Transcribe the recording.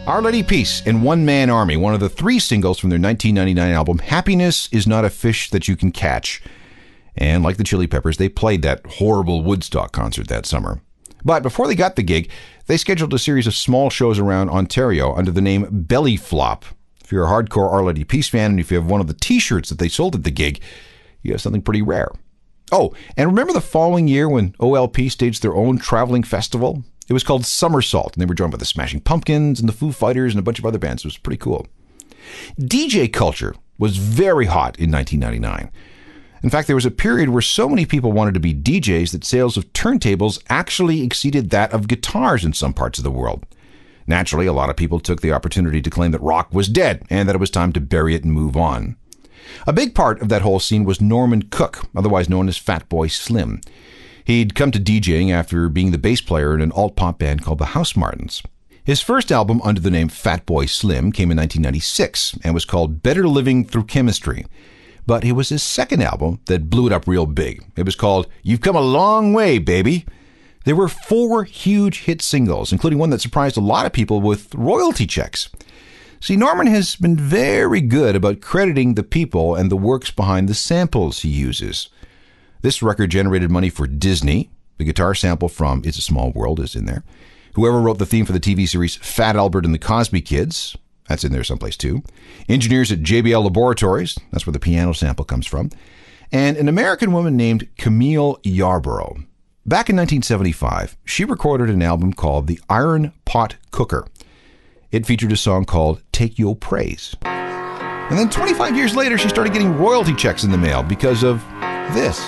Our Lady Peace and One Man Army, one of the three singles from their 1999 album, Happiness is Not a Fish That You Can Catch. And like the Chili Peppers, they played that horrible Woodstock concert that summer. But before they got the gig, they scheduled a series of small shows around Ontario under the name Belly Flop. If you're a hardcore Our Lady Peace fan, and if you have one of the t-shirts that they sold at the gig, you have something pretty rare. Oh, and remember the following year when OLP staged their own traveling festival? It was called Somersault, and they were joined by the Smashing Pumpkins and the Foo Fighters and a bunch of other bands. It was pretty cool. DJ culture was very hot in 1999. In fact, there was a period where so many people wanted to be DJs that sales of turntables actually exceeded that of guitars in some parts of the world. Naturally, a lot of people took the opportunity to claim that rock was dead and that it was time to bury it and move on. A big part of that whole scene was Norman Cook, otherwise known as Fatboy Slim. He'd come to DJing after being the bass player in an alt-pop band called the House Martins. His first album under the name Fatboy Slim came in 1996 and was called Better Living Through Chemistry. But it was his second album that blew it up real big. It was called You've Come a Long Way, Baby. There were 4 huge hit singles, including one that surprised a lot of people with royalty checks. See, Norman has been very good about crediting the people and the works behind the samples he uses. This record generated money for Disney. The guitar sample from It's a Small World is in there. Whoever wrote the theme for the TV series Fat Albert and the Cosby Kids, that's in there someplace too. Engineers at JBL Laboratories, that's where the piano sample comes from. And an American woman named Camille Yarborough. Back in 1975, she recorded an album called The Iron Pot Cooker. It featured a song called Take Your Praise. And then 25 years later, she started getting royalty checks in the mail because of this.